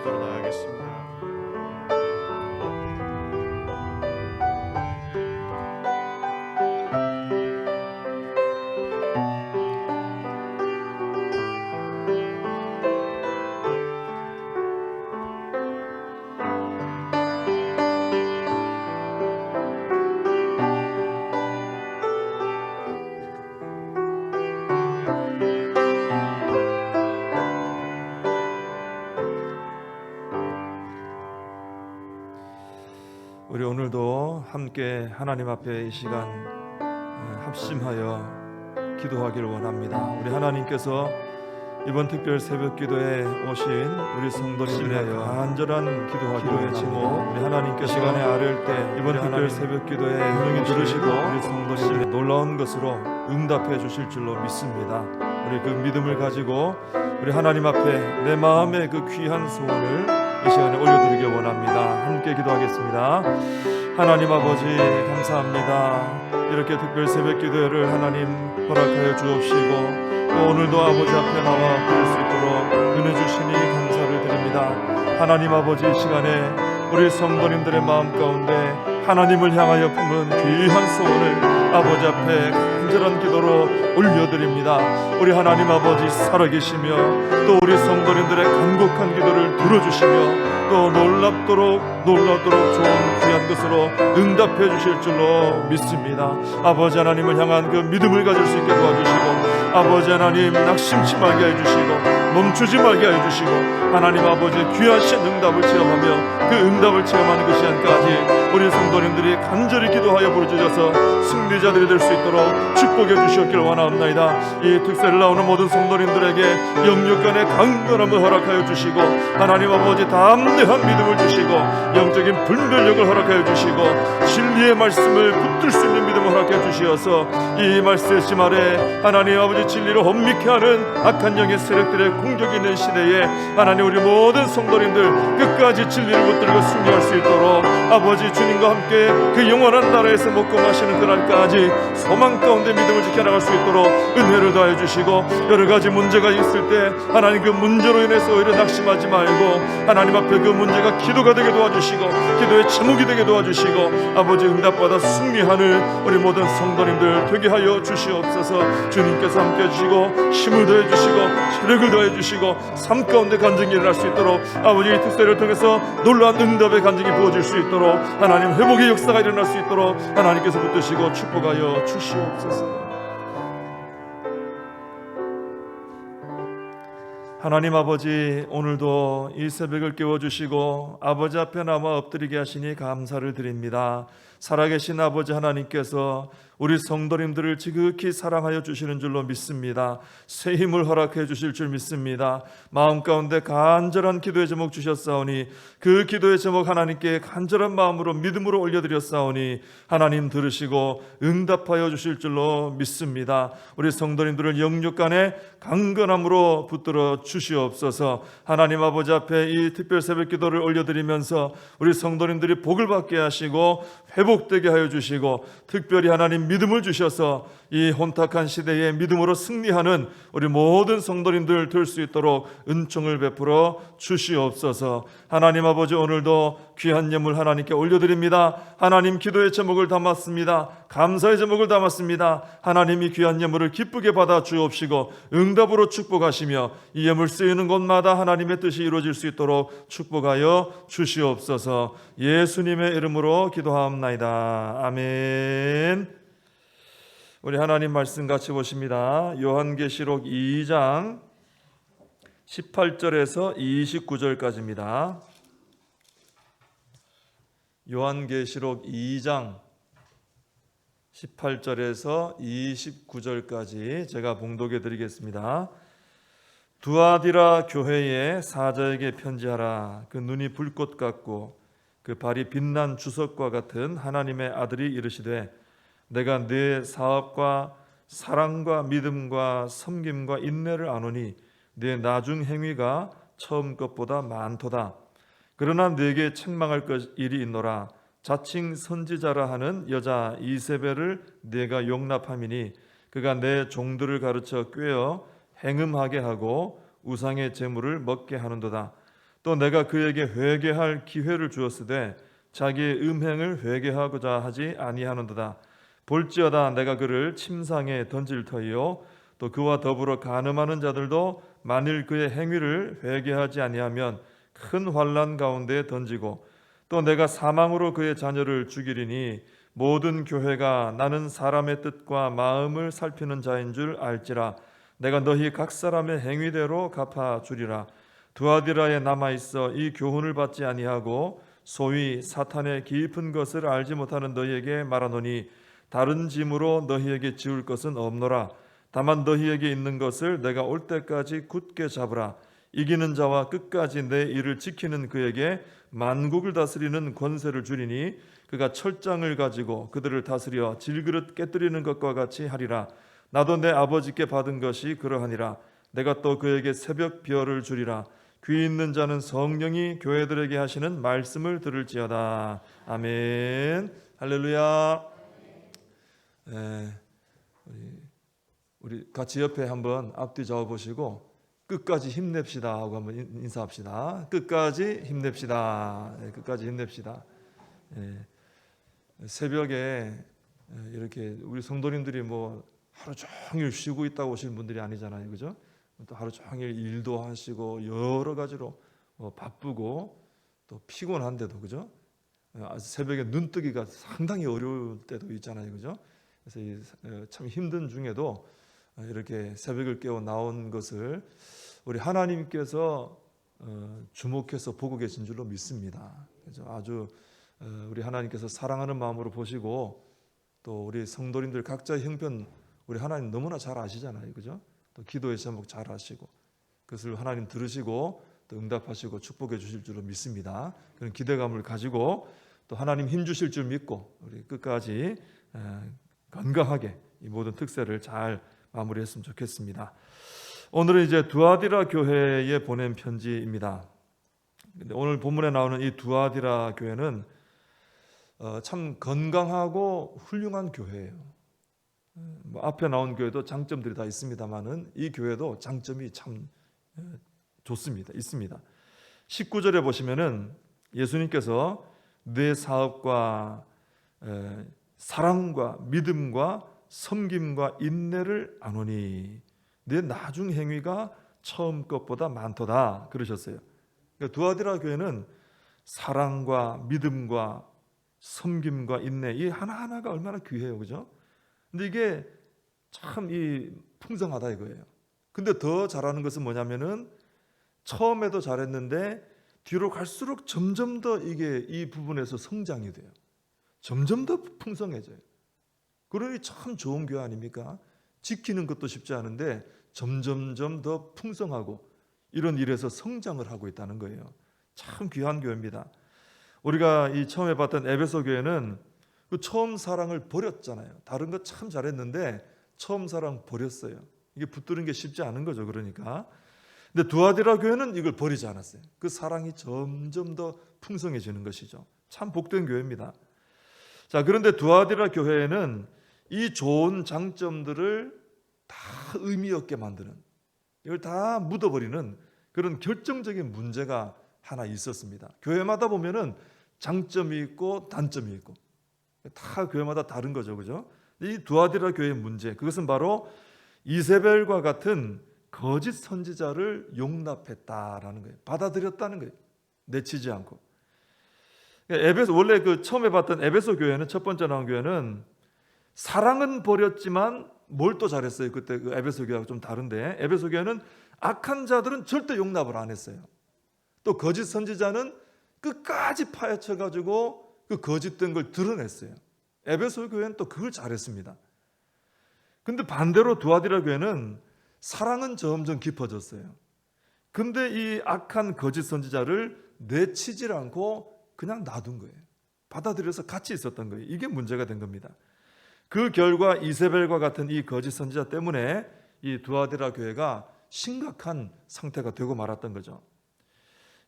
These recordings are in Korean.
기도로 나아가겠습니다. 우리 오늘도 함께 하나님 앞에 이 시간 합심하여 기도하기를 원합니다. 우리 하나님께서 이번 특별 새벽 기도에 오신 우리 성도님들의 간절한 기도의 제목, 우리 하나님께서 시간에 아뢰올 때 이번 특별 새벽 기도에 분명히 들으시고 우리 성도님들의 놀라운 것으로 응답해 주실 줄로 믿습니다. 우리 그 믿음을 가지고 우리 하나님 앞에 내 마음의 그 귀한 소원을 이 시간에 올려드리기 원합니다. 함께 기도하겠습니다. 하나님 아버지 감사합니다. 이렇게 특별 새벽 기도회를 하나님 허락하여 주옵시고 또 오늘도 아버지 앞에 나와 드릴 수 있도록 은혜 주시니 감사를 드립니다. 하나님 아버지 이 시간에 우리 성도님들의 마음 가운데 하나님을 향하여 품은 귀한 소원을 아버지 앞에 간절한 기도로 올려드립니다. 우리 하나님 아버지 살아계시며 또 우리 성도님들의 간곡한 기도를 들어주시며 또 놀랍도록 좋은 귀한 것으로 응답해 주실 줄로 믿습니다. 아버지 하나님을 향한 그 믿음을 가질 수 있게 도와주시고 아버지 하나님 낙심치 말게 해주시고 멈추지 말게 해주시고 하나님 아버지 귀하신 응답을 체험하며 그 응답을 체험하는 그 시간까지 우리 성도님들이 간절히 기도하여 부르짖어서 승리자들이 될 수 있도록 축복해 주시옵기를 원하옵나이다. 이 특세를 나오는 모든 성도님들에게 영육간의 강건함을 허락하여 주시고 하나님 아버지 담대한 믿음을 주시고 영적인 분별력을 허락하여 주시고 진리의 말씀을 붙들 수 있는 믿음을 허락해 주시어서 이 말씀 아래 하나님 아버지 진리를 혼미케 하는 악한 영의 세력들의 공격이 있는 시대에 하나님 우리 모든 성도님들 끝까지 진리를 붙들고 승리할 수 있도록 아버지 주님과 함께 그 영원한 나라에서 먹고 마시는 그날까지 소망 가운데 믿음을 지켜나갈 수 있도록 은혜를 더해 주시고 여러 가지 문제가 있을 때 하나님 그 문제로 인해서 오히려 낙심하지 말고 하나님 앞에 그 문제가 기도가 되게 도와주시고 기도의 제목이 되게 도와주시고 아버지 응답받아 승리하는 우리 모든 성도님들 되게 하여 주시옵소서. 주님께서 함께 해주시고 힘을 더해 주시고 체력을 더해 주시고 삶 가운데 간증이 일어날 수 있도록 아버지 이 특세를 통해서 놀라운 응답의 간증이 부어질 수 있도록 하나님 회복의 역사가 일어날 수 있도록 하나님께서 붙드시고 축복하여 주시옵소서. 하나님 아버지 오늘도 이 새벽을 깨워주시고 아버지 앞에 나와 엎드리게 하시니 감사를 드립니다. 살아계신 아버지 하나님께서 우리 성도님들을 지극히 사랑하여 주시는 줄로 믿습니다. 새 힘을 허락해 주실 줄 믿습니다. 마음 가운데 간절한 기도의 제목 주셨사오니 그 기도의 제목 하나님께 간절한 마음으로 믿음으로 올려드렸사오니 하나님 들으시고 응답하여 주실 줄로 믿습니다. 우리 성도님들을 영육간에 강건함으로 붙들어 주시옵소서. 하나님 아버지 앞에 이 특별 새벽 기도를 올려드리면서 우리 성도님들이 복을 받게 하시고 회복되게 하여 주시고 특별히 하나님 믿음을 주셔서 이 혼탁한 시대에 믿음으로 승리하는 우리 모든 성도님들 될 수 있도록 은총을 베풀어 주시옵소서. 하나님 아버지 오늘도 귀한 예물 하나님께 올려드립니다. 하나님 기도의 제목을 담았습니다. 감사의 제목을 담았습니다. 하나님이 귀한 예물을 기쁘게 받아 주옵시고 응답으로 축복하시며 이 예물 쓰이는 곳마다 하나님의 뜻이 이루어질 수 있도록 축복하여 주시옵소서. 예수님의 이름으로 기도하옵나이다. 아멘. 우리 하나님 말씀 같이 보십니다. 요한계시록 2장 18절에서 29절까지입니다. 요한계시록 2장 18절에서 29절까지 제가 봉독해 드리겠습니다. 두아디라 교회의 사자에게 편지하라. 그 눈이 불꽃 같고 그 발이 빛난 주석과 같은 하나님의 아들이 이르시되 내가 네 사업과 사랑과 믿음과 섬김과 인내를 아노니 네 나중 행위가 처음 것보다 많도다. 그러나 네게 책망할 것 일이 있노라. 자칭 선지자라 하는 여자 이세벨을 네가 용납함이니 그가 내 종들을 가르쳐 꾀어 행음하게 하고 우상의 제물을 먹게 하는도다. 또 내가 그에게 회개할 기회를 주었으되 자기의 음행을 회개하고자 하지 아니하는도다. 볼지어다 내가 그를 침상에 던질 터이요 또 그와 더불어 간음하는 자들도 만일 그의 행위를 회개하지 아니하면 큰 환난 가운데 던지고 또 내가 사망으로 그의 자녀를 죽이리니 모든 교회가 나는 사람의 뜻과 마음을 살피는 자인 줄 알지라. 내가 너희 각 사람의 행위대로 갚아주리라. 두아디라에 남아있어 이 교훈을 받지 아니하고 소위 사탄의 깊은 것을 알지 못하는 너희에게 말하노니 다른 짐으로 너희에게 지울 것은 없노라. 다만 너희에게 있는 것을 내가 올 때까지 굳게 잡으라. 이기는 자와 끝까지 내 일을 지키는 그에게 만국을 다스리는 권세를 주리니 그가 철장을 가지고 그들을 다스려 질그릇 깨뜨리는 것과 같이 하리라. 나도 내 아버지께 받은 것이 그러하니라. 내가 또 그에게 새벽 비어를 주리라. 귀 있는 자는 성령이 교회들에게 하시는 말씀을 들을지어다. 아멘. 할렐루야. 우리 같이 옆에 한번 앞뒤 잡아 보시고 끝까지 힘냅시다 하고 한번 인사합시다. 끝까지 힘냅시다. 끝까지 힘냅시다. 새벽에 이렇게 우리 성도님들이 뭐 하루 종일 쉬고 있다고 오시는 분들이 아니잖아요, 그죠? 또 하루 종일 일도 하시고 여러 가지로 바쁘고 또 피곤한데도, 그죠? 새벽에 눈뜨기가 상당히 어려울 때도 있잖아요, 그죠? 그래서 참 힘든 중에도 이렇게 새벽을 깨워 나온 것을 우리 하나님께서 주목해서 보고 계신 줄로 믿습니다. 그래서 아주 우리 하나님께서 사랑하는 마음으로 보시고 또 우리 성도님들 각자의 형편 우리 하나님 너무나 잘 아시잖아요, 그죠? 또 기도의 제목 잘 아시고 그것을 하나님 들으시고 또 응답하시고 축복해 주실 줄로 믿습니다. 그런 기대감을 가지고 또 하나님 힘 주실 줄 믿고 우리 끝까지 건강하게 이 모든 특세를 잘 마무리했으면 좋겠습니다. 오늘은 이제 두아디라 교회에 보낸 편지입니다. 근데 오늘 본문에 나오는 이 두아디라 교회는 참 건강하고 훌륭한 교회예요. 뭐 앞에 나온 교회도 장점들이 다 있습니다만은 이 교회도 장점이 참 좋습니다. 있습니다. 19절에 보시면은 예수님께서 내 사업과 사랑과 믿음과 섬김과 인내를 아노니 내 나중 행위가 처음 것보다 많도다 그러셨어요. 그러니까 두아디라 교회는 사랑과 믿음과 섬김과 인내 이 하나하나가 얼마나 귀해요, 그죠? 근데 이게 참 풍성하다 이거예요. 근데 더 잘하는 것은 뭐냐면은 처음에도 잘했는데 뒤로 갈수록 점점 더 이게 이 부분에서 성장이 돼요. 점점 더 풍성해져요. 그러니 참 좋은 교회 아닙니까? 지키는 것도 쉽지 않은데 점점점 더 풍성하고 이런 일에서 성장을 하고 있다는 거예요. 참 귀한 교회입니다. 우리가 이 처음에 봤던 에베소 교회는 그 처음 사랑을 버렸잖아요. 다른 거 참 잘했는데 처음 사랑 버렸어요. 이게 붙드는 게 쉽지 않은 거죠. 그러니까. 근데 두아디라 교회는 이걸 버리지 않았어요. 그 사랑이 점점 더 풍성해지는 것이죠. 참 복된 교회입니다. 자, 그런데 두아디라 교회에는 이 좋은 장점들을 다 의미 없게 만드는, 이걸 다 묻어버리는 그런 결정적인 문제가 하나 있었습니다. 교회마다 보면은 장점이 있고 단점이 있고 다 교회마다 다른 거죠, 그죠? 이 두아디라 교회의 문제, 그것은 바로 이세벨과 같은 거짓 선지자를 용납했다라는 거예요. 받아들였다는 거예요. 내치지 않고. 원래 그 처음에 봤던 에베소 교회는, 첫 번째 나온 교회는 사랑은 버렸지만 뭘 또 잘했어요. 그때 그 에베소 교회하고 좀 다른데, 에베소 교회는 악한 자들은 절대 용납을 안 했어요. 또 거짓 선지자는 끝까지 파헤쳐 가지고 그 거짓된 걸 드러냈어요. 에베소 교회는 또 그걸 잘했습니다. 근데 반대로 두아디라 교회는 사랑은 점점 깊어졌어요. 근데 이 악한 거짓 선지자를 내치질 않고 그냥 놔둔 거예요. 받아들여서 같이 있었던 거예요. 이게 문제가 된 겁니다. 그 결과 이세벨과 같은 이 거짓 선지자 때문에 이 두아디라 교회가 심각한 상태가 되고 말았던 거죠.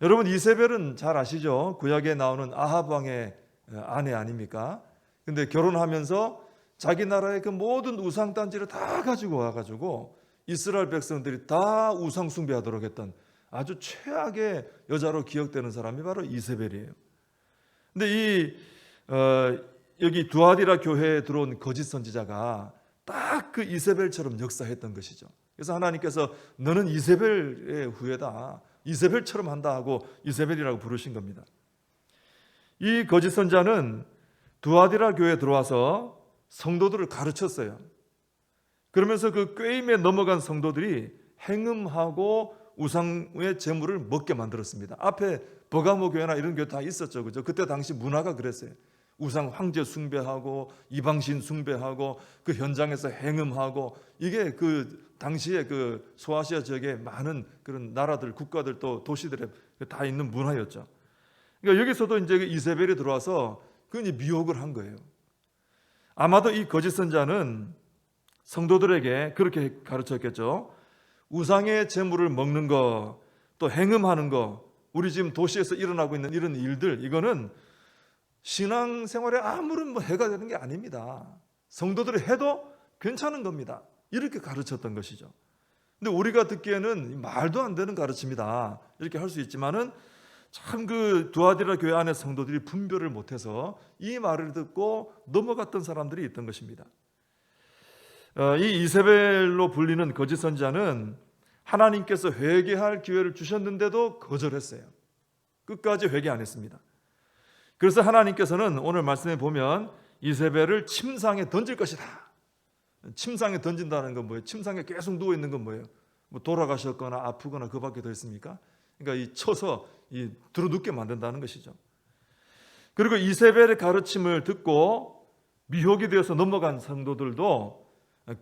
여러분, 이세벨은 잘 아시죠? 구약에 나오는 아합 왕의 아내 아닙니까? 근데 결혼하면서 자기 나라의 그 모든 우상 단지를 다 가지고 와가지고 이스라엘 백성들이 다 우상 숭배하도록 했던 아주 최악의 여자로 기억되는 사람이 바로 이세벨이에요. 근데 여기 두아디라 교회에 들어온 거짓 선지자가 딱 그 이세벨처럼 역사했던 것이죠. 그래서 하나님께서 너는 이세벨의 후예다, 이세벨처럼 한다 하고 이세벨이라고 부르신 겁니다. 이 거짓 선지자는 두아디라 교회에 들어와서 성도들을 가르쳤어요. 그러면서 그 꾀임에 넘어간 성도들이 행음하고 우상의 제물을 먹게 만들었습니다. 앞에 버가모 교회나 이런 교회 다 있었죠, 그죠? 그때 당시 문화가 그랬어요. 우상 황제 숭배하고 이방신 숭배하고 그 현장에서 행음하고, 이게 그 당시에 그 소아시아 지역에 많은 그런 나라들, 국가들 또 도시들에 다 있는 문화였죠. 그러니까 여기서도 이제 이세벨이 들어와서 그 미혹을 한 거예요. 아마도 이 거짓 선지자는 성도들에게 그렇게 가르쳤겠죠. 우상의 제물을 먹는 거, 또 행음하는 거, 우리 지금 도시에서 일어나고 있는 이런 일들, 이거는 신앙생활에 아무런 해가 되는 게 아닙니다. 성도들이 해도 괜찮은 겁니다. 이렇게 가르쳤던 것이죠. 근데 우리가 듣기에는 말도 안 되는 가르침이다, 이렇게 할 수 있지만은 참 그 두아디라 교회 안에 성도들이 분별을 못해서 이 말을 듣고 넘어갔던 사람들이 있던 것입니다. 이 이세벨로 불리는 거짓 선지자는 하나님께서 회개할 기회를 주셨는데도 거절했어요. 끝까지 회개 안 했습니다. 그래서 하나님께서는 오늘 말씀에 보면 이세벨을 침상에 던질 것이다. 침상에 던진다는 건 뭐예요? 침상에 계속 누워 있는 건 뭐예요? 뭐 돌아가셨거나 아프거나 그밖에 더 있습니까? 그러니까 쳐서 들어눕게 만든다는 것이죠. 그리고 이세벨의 가르침을 듣고 미혹이 되어서 넘어간 성도들도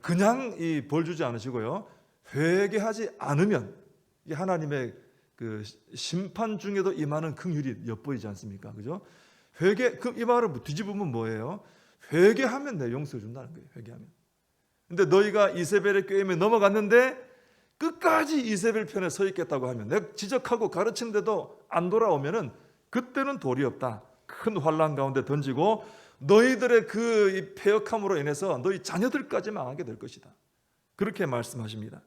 그냥 벌 주지 않으시고요, 회개하지 않으면 하나님의 그 심판 중에도 임하는 긍휼이 엿보이지 않습니까? 그죠? 회개, 이 말을 뒤집으면 뭐예요? 회개하면 내 용서해 준다는 거예요. 회개하면. 근데 너희가 이세벨의 꾀임에 넘어갔는데 끝까지 이세벨 편에 서 있겠다고 하면, 내가 지적하고 가르치는데도 안 돌아오면은 그때는 돌이 없다. 큰 환난 가운데 던지고 너희들의 그 패역함으로 인해서 너희 자녀들까지 망하게 될 것이다. 그렇게 말씀하십니다.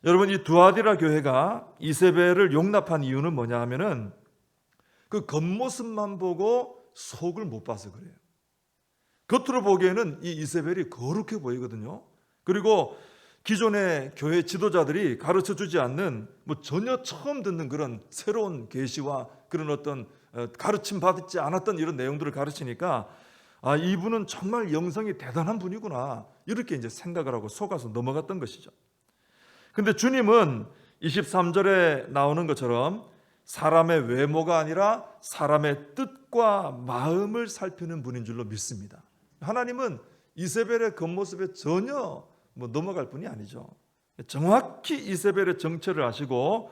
여러분, 이 두아디라 교회가 이세벨을 용납한 이유는 뭐냐 하면은 그 겉모습만 보고 속을 못 봐서 그래요. 겉으로 보기에는 이 이세벨이 거룩해 보이거든요. 그리고 기존의 교회 지도자들이 가르쳐 주지 않는 전혀 처음 듣는 그런 새로운 계시와 그런 어떤 가르침 받지 않았던 이런 내용들을 가르치니까, 아, 이분은 정말 영성이 대단한 분이구나, 이렇게 이제 생각을 하고 속아서 넘어갔던 것이죠. 근데 주님은 23절에 나오는 것처럼 사람의 외모가 아니라 사람의 뜻과 마음을 살피는 분인 줄로 믿습니다. 하나님은 이세벨의 겉모습에 전혀 넘어갈 분이 아니죠. 정확히 이세벨의 정체를 아시고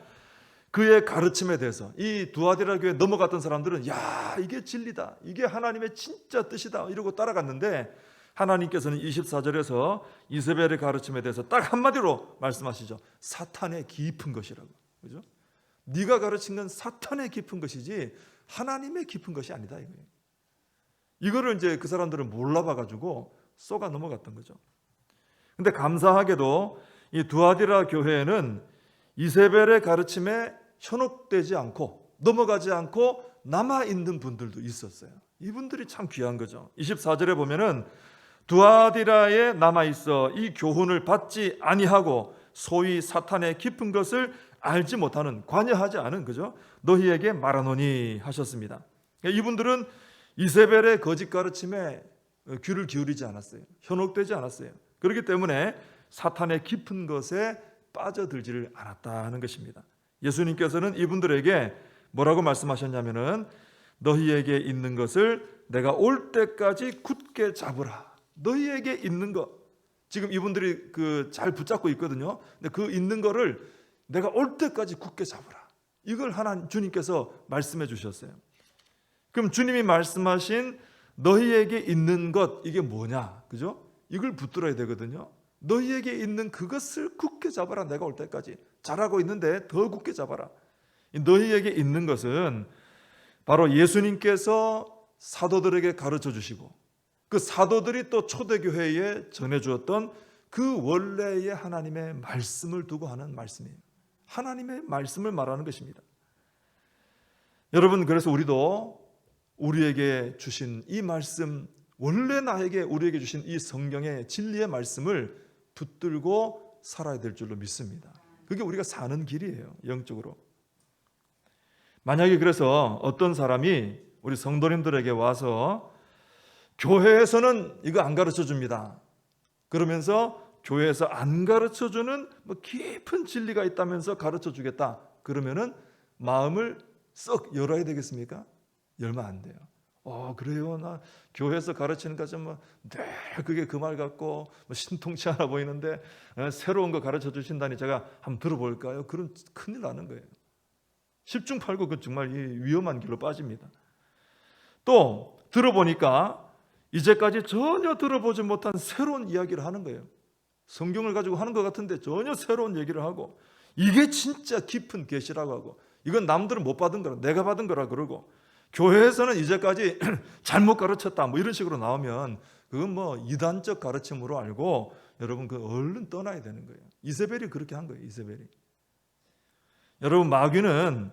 그의 가르침에 대해서 이 두아디라 교회에 넘어갔던 사람들은 야, 이게 진리다, 이게 하나님의 진짜 뜻이다, 이러고 따라갔는데 하나님께서는 24절에서 이세벨의 가르침에 대해서 딱 한마디로 말씀하시죠. 사탄의 깊은 것이라고. 그죠? 네가 가르친 건 사탄의 깊은 것이지 하나님의 깊은 것이 아니다, 이거예요. 이거를 이제 그 사람들은 몰라봐가지고 쏘가 넘어갔던 거죠. 근데 감사하게도 이 두아디라 교회에는 이세벨의 가르침에 현혹되지 않고 넘어가지 않고 남아있는 분들도 있었어요. 이분들이 참 귀한 거죠. 24절에 보면은 두아디라에 남아있어 이 교훈을 받지 아니하고 소위 사탄의 깊은 것을 알지 못하는, 관여하지 않은, 그죠? 너희에게 말하노니 하셨습니다. 이분들은 이세벨의 거짓 가르침에 귀를 기울이지 않았어요. 현혹되지 않았어요. 그렇기 때문에 사탄의 깊은 것에 빠져들지를 않았다는 것입니다. 예수님께서는 이분들에게 뭐라고 말씀하셨냐면은 너희에게 있는 것을 내가 올 때까지 굳게 잡으라. 너희에게 있는 것, 지금 이분들이 잘 붙잡고 있거든요. 근데 그 있는 거를 내가 올 때까지 굳게 잡으라. 이걸 하나님 주님께서 말씀해 주셨어요. 그럼 주님이 말씀하신 너희에게 있는 것, 이게 뭐냐, 그죠? 이걸 붙들어야 되거든요. 너희에게 있는 그것을 굳게 잡아라. 내가 올 때까지. 잘하고 있는데 더 굳게 잡아라. 너희에게 있는 것은 바로 예수님께서 사도들에게 가르쳐 주시고 그 사도들이 또 초대교회에 전해 주었던 그 원래의 하나님의 말씀을 두고 하는 말씀이에요. 하나님의 말씀을 말하는 것입니다. 여러분, 그래서 우리도 우리에게 주신 이 말씀, 원래 우리에게 주신 이 성경의 진리의 말씀을 붙들고 살아야 될 줄로 믿습니다. 그게 우리가 사는 길이에요, 영적으로. 만약에 그래서 어떤 사람이 우리 성도님들에게 와서 교회에서는 이거 안 가르쳐 줍니다, 그러면서 교회에서 안 가르쳐 주는 깊은 진리가 있다면서 가르쳐 주겠다, 그러면은 마음을 썩 열어야 되겠습니까? 열면 안 돼요. 그래요? 나 교회에서 가르치는 거 좀 늘 그게 그 말 같고 신통치 않아 보이는데 새로운 거 가르쳐 주신다니 제가 한번 들어볼까요? 그럼 큰일 나는 거예요. 10중 8구 그 정말 이 위험한 길로 빠집니다. 또 들어보니까 이제까지 전혀 들어보지 못한 새로운 이야기를 하는 거예요. 성경을 가지고 하는 것 같은데 전혀 새로운 얘기를 하고, 이게 진짜 깊은 계시라고 하고, 이건 남들은 못 받은 거라, 내가 받은 거라 그러고, 교회에서는 이제까지 잘못 가르쳤다 이런 식으로 나오면 그건 이단적 가르침으로 알고 여러분 그 얼른 떠나야 되는 거예요. 이세벨이 그렇게 한 거예요. 이세벨이. 여러분, 마귀는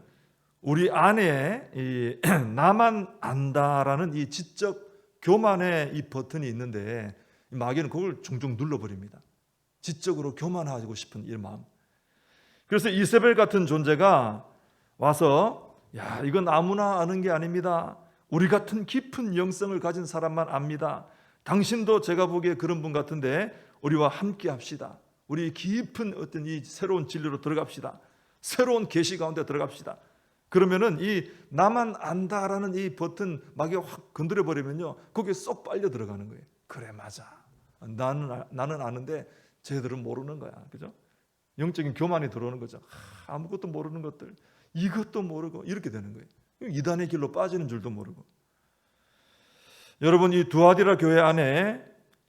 우리 안에 이 나만 안다라는 이 지적 교만의 이 버튼이 있는데, 마귀는 그걸 종종 눌러버립니다. 지적으로 교만하고 싶은 이 마음. 그래서 이세벨 같은 존재가 와서 이건 아무나 아는 게 아닙니다. 우리 같은 깊은 영성을 가진 사람만 압니다. 당신도 제가 보기에 그런 분 같은데 우리와 함께 합시다. 우리 깊은 어떤 이 새로운 진리로 들어갑시다. 새로운 계시 가운데 들어갑시다. 그러면은 이 나만 안다라는 이 버튼 마귀가 확 건드려 버리면요, 거기에 쏙 빨려 들어가는 거예요. 그래, 맞아. 나는 아는데 쟤들은 모르는 거야. 그죠? 영적인 교만이 들어오는 거죠. 아무것도 모르는 것들, 이것도 모르고 이렇게 되는 거예요. 이단의 길로 빠지는 줄도 모르고. 여러분, 이 두아디라 교회 안에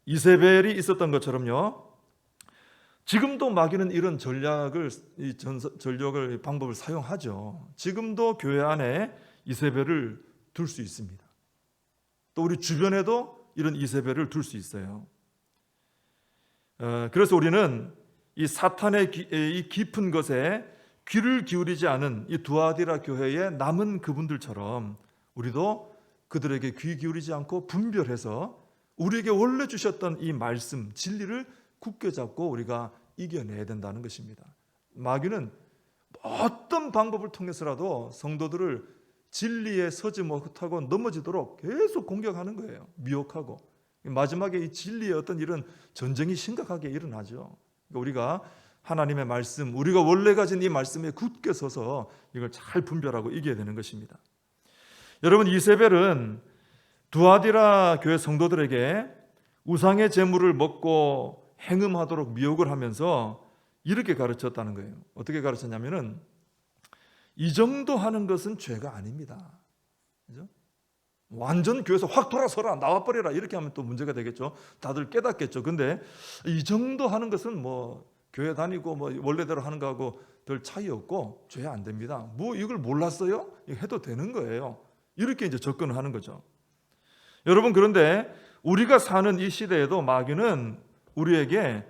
이세벨이 있었던 것처럼요, 지금도 마귀는 이런 전략을, 방법을 사용하죠. 지금도 교회 안에 이세벨을 둘 수 있습니다. 또 우리 주변에도 이런 이세벨을 둘 수 있어요. 그래서 우리는 이 사탄의 이 깊은 것에 귀를 기울이지 않은 이 두아디라 교회의 남은 그분들처럼 우리도 그들에게 귀 기울이지 않고 분별해서 우리에게 원래 주셨던 이 말씀, 진리를 굳게 잡고 우리가 이겨내야 된다는 것입니다. 마귀는 어떤 방법을 통해서라도 성도들을 진리에 서지 못하고 넘어지도록 계속 공격하는 거예요. 미혹하고. 마지막에 이 진리의 어떤 이런 전쟁이 심각하게 일어나죠. 우리가 하나님의 말씀, 우리가 원래 가진 이 말씀에 굳게 서서 이걸 잘 분별하고 이겨야 되는 것입니다. 여러분, 이세벨은 두아디라 교회 성도들에게 우상의 제물을 먹고 행음하도록 미혹을 하면서 이렇게 가르쳤다는 거예요. 어떻게 가르쳤냐면은 이 정도 하는 것은 죄가 아닙니다. 그죠? 완전 교회에서 확 돌아서라, 나와버려라 이렇게 하면 또 문제가 되겠죠. 다들 깨닫겠죠. 근데 이 정도 하는 것은 교회 다니고 원래대로 하는 거하고 별 차이 없고 죄 안 됩니다. 이걸 몰랐어요? 해도 되는 거예요. 이렇게 이제 접근을 하는 거죠. 여러분, 그런데 우리가 사는 이 시대에도 마귀는 우리에게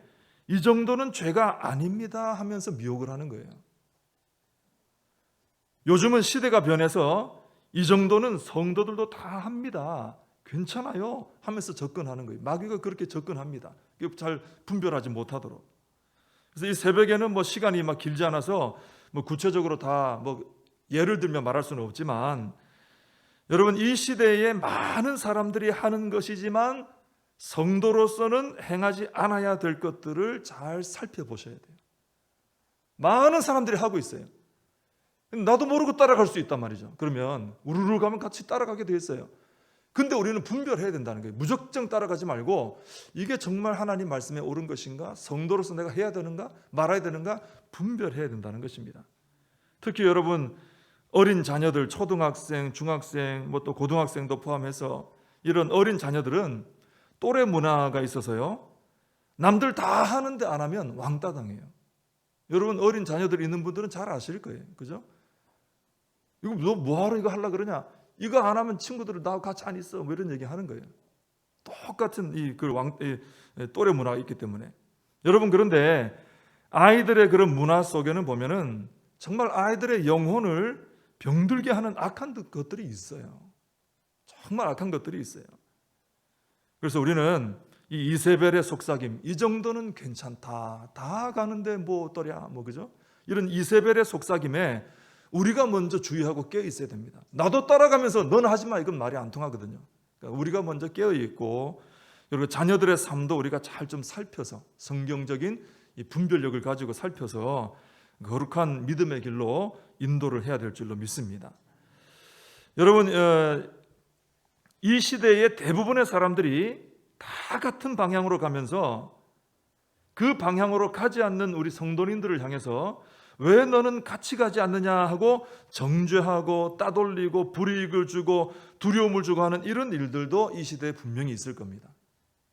이 정도는 죄가 아닙니다 하면서 미혹을 하는 거예요. 요즘은 시대가 변해서 이 정도는 성도들도 다 합니다, 괜찮아요 하면서 접근하는 거예요. 마귀가 그렇게 접근합니다. 잘 분별하지 못하도록. 그래서 이 새벽에는 시간이 길지 않아서 구체적으로 다 예를 들면 말할 수는 없지만, 여러분, 이 시대에 많은 사람들이 하는 것이지만 성도로서는 행하지 않아야 될 것들을 잘 살펴보셔야 돼요. 많은 사람들이 하고 있어요. 나도 모르고 따라갈 수 있단 말이죠. 그러면 우르르 가면 같이 따라가게 돼 있어요. 근데 우리는 분별해야 된다는 거예요. 무작정 따라가지 말고 이게 정말 하나님 말씀에 옳은 것인가, 성도로서 내가 해야 되는가, 말아야 되는가 분별해야 된다는 것입니다. 특히 여러분, 어린 자녀들, 초등학생, 중학생, 또 고등학생도 포함해서 이런 어린 자녀들은 또래 문화가 있어서요, 남들 다 하는데 안 하면 왕따 당해요. 여러분, 어린 자녀들 있는 분들은 잘 아실 거예요. 그죠? 이거 너 뭐하러 이거 하려고 그러냐? 이거 안 하면 친구들은 나하고 같이 안 있어. 이런 얘기 하는 거예요. 똑같은 또래 문화가 있기 때문에. 여러분, 그런데 아이들의 그런 문화 속에는 보면은 정말 아이들의 영혼을 병들게 하는 악한 것들이 있어요. 정말 악한 것들이 있어요. 그래서 우리는 이 이세벨의 속삭임, 이 정도는 괜찮다, 다 가는데 뭐 어떠랴, 뭐 그죠? 이런 이세벨의 속삭임에 우리가 먼저 주의하고 깨어 있어야 됩니다. 나도 따라가면서 넌 하지 마, 이건 말이 안 통하거든요. 그러니까 우리가 먼저 깨어 있고, 그리고 자녀들의 삶도 우리가 잘 좀 살펴서 성경적인 이 분별력을 가지고 살펴서 거룩한 믿음의 길로 인도를 해야 될 줄로 믿습니다. 여러분, 이 시대의 대부분의 사람들이 다 같은 방향으로 가면서 그 방향으로 가지 않는 우리 성도님들을 향해서 왜 너는 같이 가지 않느냐 하고 정죄하고 따돌리고 불이익을 주고 두려움을 주고 하는 이런 일들도 이 시대에 분명히 있을 겁니다.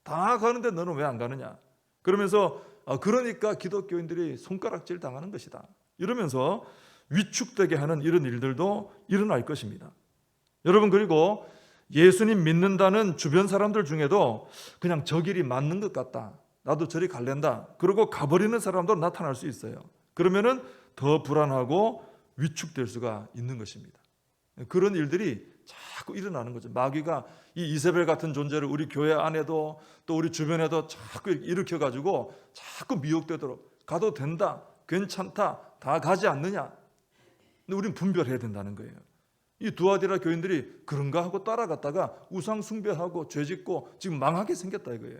다 가는데 너는 왜 안 가느냐? 그러면서 그러니까 기독교인들이 손가락질 당하는 것이다, 이러면서 위축되게 하는 이런 일들도 일어날 것입니다. 여러분, 그리고 예수님 믿는다는 주변 사람들 중에도 그냥 저 길이 맞는 것 같다, 나도 저리 갈랜다, 그러고 가버리는 사람도 나타날 수 있어요. 그러면은 더 불안하고 위축될 수가 있는 것입니다. 그런 일들이 자꾸 일어나는 거죠. 마귀가 이 이세벨 같은 존재를 우리 교회 안에도 또 우리 주변에도 자꾸 일으켜가지고 자꾸 미혹되도록, 가도 된다, 괜찮다, 다 가지 않느냐. 근데 우리는 분별해야 된다는 거예요. 이 두아디라 교인들이 그런가 하고 따라갔다가 우상 숭배하고 죄짓고 지금 망하게 생겼다 이거예요.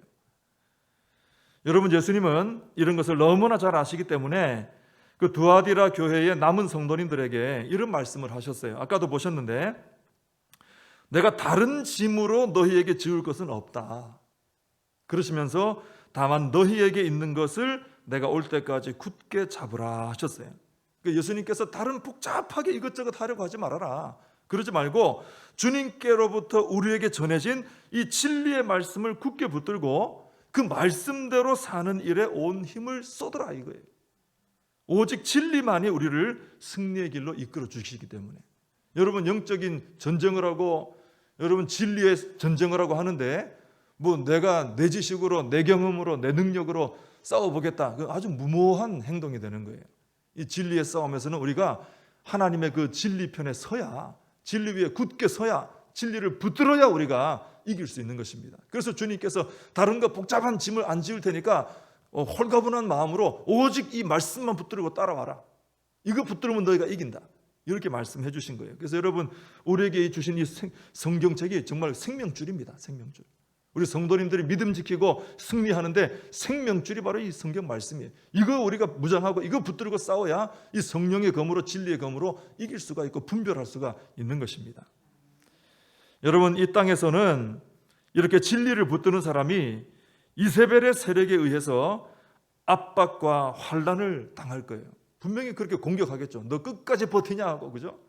여러분, 예수님은 이런 것을 너무나 잘 아시기 때문에 그 두아디라 교회의 남은 성도님들에게 이런 말씀을 하셨어요. 아까도 보셨는데, 내가 다른 짐으로 너희에게 지울 것은 없다, 그러시면서 다만 너희에게 있는 것을 내가 올 때까지 굳게 잡으라 하셨어요. 그러니까 예수님께서 다른 복잡하게 이것저것 하려고 하지 말아라, 그러지 말고 주님께로부터 우리에게 전해진 이 진리의 말씀을 굳게 붙들고 그 말씀대로 사는 일에 온 힘을 쏟으라 이거예요. 오직 진리만이 우리를 승리의 길로 이끌어 주시기 때문에. 여러분, 영적인 전쟁을 하고 여러분 진리의 전쟁을 하고 하는데 뭐 내가 내 지식으로 내 경험으로 내 능력으로 싸워보겠다, 아주 무모한 행동이 되는 거예요. 이 진리의 싸움에서는 우리가 하나님의 그 진리 편에 서야, 진리 위에 굳게 서야, 진리를 붙들어야 우리가 이길 수 있는 것입니다. 그래서 주님께서 다른 거 복잡한 짐을 안 지을 테니까 홀가분한 마음으로 오직 이 말씀만 붙들고 따라와라, 이거 붙들면 너희가 이긴다, 이렇게 말씀해 주신 거예요. 그래서 여러분, 우리에게 주신 이 성경책이 정말 생명줄입니다. 생명줄. 우리 성도님들이 믿음 지키고 승리하는데 생명줄이 바로 이 성경 말씀이에요. 이거 우리가 무장하고 이거 붙들고 싸워야 이 성령의 검으로, 진리의 검으로 이길 수가 있고 분별할 수가 있는 것입니다. 여러분, 이 땅에서는 이렇게 진리를 붙드는 사람이 이세벨의 세력에 의해서 압박과 환난을 당할 거예요. 분명히 그렇게 공격하겠죠. 너 끝까지 버티냐 하고, 그죠?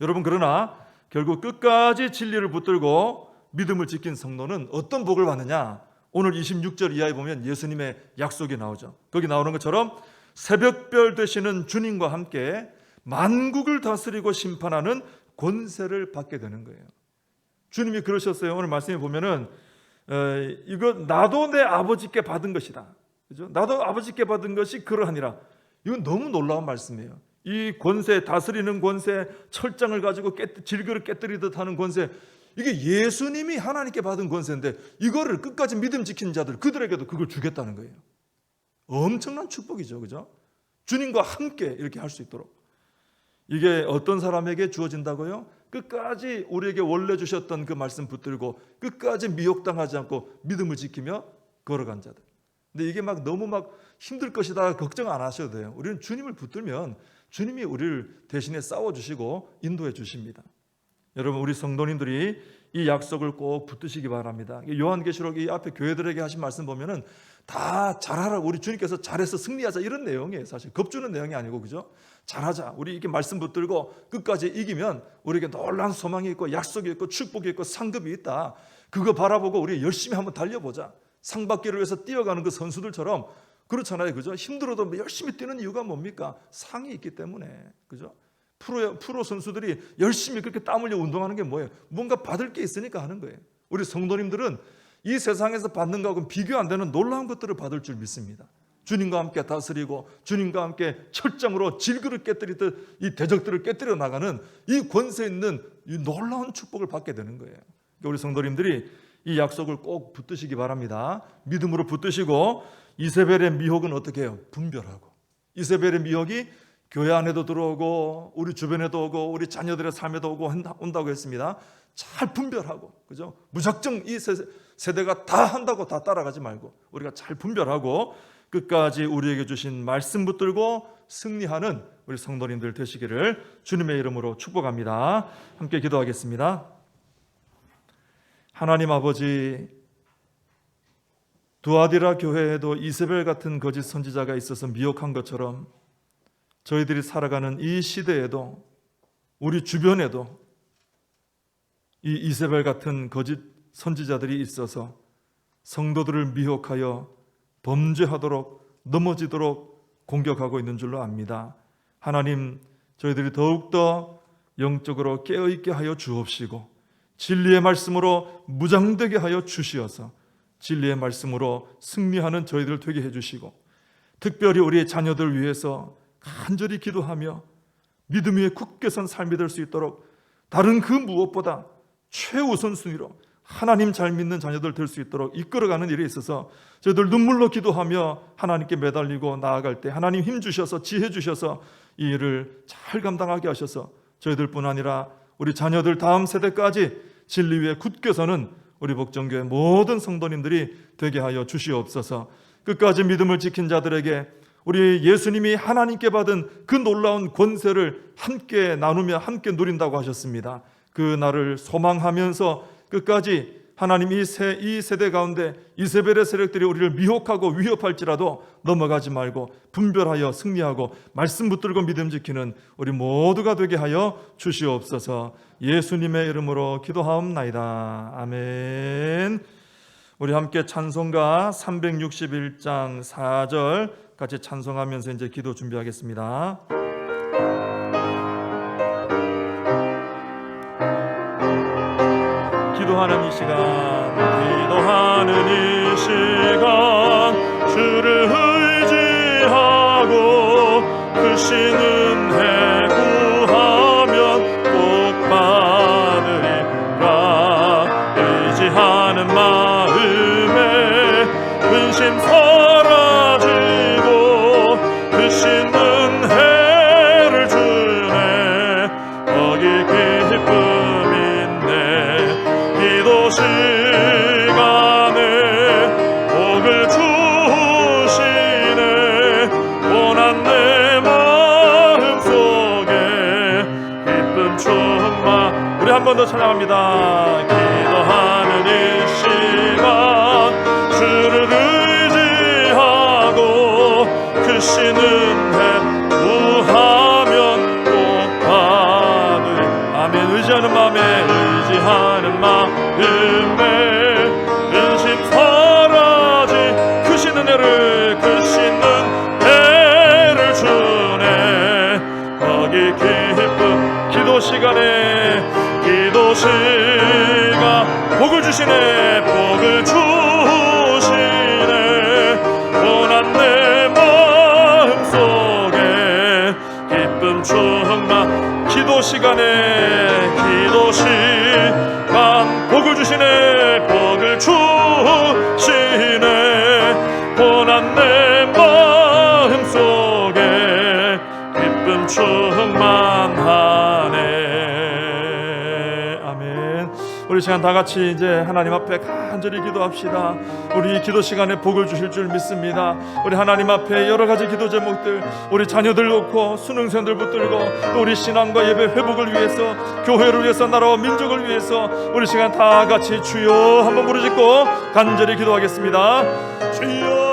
여러분, 그러나 결국 끝까지 진리를 붙들고 믿음을 지킨 성도는 어떤 복을 받느냐? 오늘 26절 이하에 보면 예수님의 약속이 나오죠. 거기 나오는 것처럼 새벽별 되시는 주님과 함께 만국을 다스리고 심판하는 권세를 받게 되는 거예요. 주님이 그러셨어요. 오늘 말씀에 보면은 이거 나도 내 아버지께 받은 것이다, 그죠? 나도 아버지께 받은 것이 그러하니라. 이건 너무 놀라운 말씀이에요. 이 권세, 다스리는 권세, 철장을 가지고 질그릇 깨뜨리듯 하는 권세, 이게 예수님이 하나님께 받은 권세인데 이거를 끝까지 믿음 지킨 자들, 그들에게도 그걸 주겠다는 거예요. 엄청난 축복이죠, 그죠? 주님과 함께 이렇게 할 수 있도록. 이게 어떤 사람에게 주어진다고요? 끝까지 우리에게 원래 주셨던 그 말씀 붙들고 끝까지 미혹당하지 않고 믿음을 지키며 걸어간 자들. 근데 이게 너무 힘들 것이다 걱정 안 하셔도 돼요. 우리는 주님을 붙들면 주님이 우리를 대신에 싸워주시고 인도해 주십니다. 여러분, 우리 성도님들이 이 약속을 꼭 붙드시기 바랍니다. 요한계시록 이 앞에 교회들에게 하신 말씀 보면은 다 잘하라고, 우리 주님께서 잘해서 승리하자, 이런 내용이에요. 사실 겁주는 내용이 아니고, 그죠? 잘하자, 우리 이렇게 말씀 붙들고 끝까지 이기면 우리에게 놀라운 소망이 있고 약속이 있고 축복이 있고 상급이 있다. 그거 바라보고 우리 열심히 한번 달려보자. 상 받기를 위해서 뛰어가는 그 선수들처럼, 그렇잖아요, 그죠? 힘들어도 열심히 뛰는 이유가 뭡니까? 상이 있기 때문에, 그죠? 프로 선수들이 열심히 그렇게 땀 흘려 운동하는 게 뭐예요? 뭔가 받을 게 있으니까 하는 거예요. 우리 성도님들은 이 세상에서 받는 것하고는 비교 안 되는 놀라운 것들을 받을 줄 믿습니다. 주님과 함께 다스리고 주님과 함께 철장으로 질그릇 깨뜨리듯 이 대적들을 깨뜨려 나가는 이 권세 있는 이 놀라운 축복을 받게 되는 거예요. 우리 성도님들이 이 약속을 꼭 붙드시기 바랍니다. 믿음으로 붙드시고, 이세벨의 미혹은 어떻게 해요? 분별하고. 이세벨의 미혹이 교회 안에도 들어오고 우리 주변에도 오고 우리 자녀들의 삶에도 오고 온다고 했습니다. 잘 분별하고, 그죠? 무작정 이 세대가 다 한다고 다 따라가지 말고 우리가 잘 분별하고 끝까지 우리에게 주신 말씀 붙들고 승리하는 우리 성도님들 되시기를 주님의 이름으로 축복합니다. 함께 기도하겠습니다. 하나님 아버지, 두아디라 교회에도 이세벨 같은 거짓 선지자가 있어서 미혹한 것처럼 저희들이 살아가는 이 시대에도 우리 주변에도 이 이세벨 같은 거짓 선지자들이 있어서 성도들을 미혹하여 범죄하도록 넘어지도록 공격하고 있는 줄로 압니다. 하나님, 저희들이 더욱더 영적으로 깨어있게 하여 주옵시고 진리의 말씀으로 무장되게 하여 주시어서 진리의 말씀으로 승리하는 저희들 되게 해주시고, 특별히 우리의 자녀들 위해서 간절히 기도하며 믿음 위에 굳게 선 삶이 될 수 있도록 다른 그 무엇보다 최우선순위로 하나님 잘 믿는 자녀들 될 수 있도록 이끌어가는 일에 있어서 저희들 눈물로 기도하며 하나님께 매달리고 나아갈 때 하나님 힘 주셔서 지혜 주셔서 이 일을 잘 감당하게 하셔서 저희들뿐 아니라 우리 자녀들 다음 세대까지 진리 위에 굳게 서는 우리 복정교회 모든 성도님들이 되게 하여 주시옵소서. 끝까지 믿음을 지킨 자들에게 우리 예수님이 하나님께 받은 그 놀라운 권세를 함께 나누며 함께 누린다고 하셨습니다. 그 날을 소망하면서 끝까지 하나님 이 세대 가운데 이세벨의 세력들이 우리를 미혹하고 위협할지라도 넘어가지 말고 분별하여 승리하고 말씀 붙들고 믿음 지키는 우리 모두가 되게 하여 주시옵소서. 예수님의 이름으로 기도하옵나이다. 아멘. 우리 함께 찬송가 361장 4절 같이 찬송하면서 이제 기도 준비하겠습니다. 기도하는 이 시간 주를 의지하고 크신 은혜 구하면 꼭 받으리라. 의지하는 마음에 근심 사라지고 크신 은혜를 주네. 거기 기쁨 시간에 복을 주시네. 고난 내 마음속에 기쁨 충만. 우리 한 번 더 찬양합니다. 기도하는 이 시간 주를 의지하고 크신 은혜 구하면 꼭 받으리. 아멘. 의지하는 마음에 의지하는 마음에 근심 사라지 크신 은혜를 주네. 거기 기쁨. 기도 시간 복을 주시네. 복을 주시네. 고난 내 마음속에 기쁨 충만. 기도 시간 복을 주시네. 복을 주시네. 고난 내 마음속에 기쁨 충만하네. 아멘. 우리 시간 다 같이 이제 하나님 앞에 간절히 기도합시다. 우리 기도 시간에 복을 주실 줄 믿습니다. 우리 하나님 앞에 여러 가지 기도 제목들, 우리 자녀들 놓고 수능생들 붙들고 또 우리 신앙과 예배 회복을 위해서, 교회를 위해서, 나라와 민족을 위해서 우리 시간 다 같이 주여 한번 부르짖고 간절히 기도하겠습니다. 주여.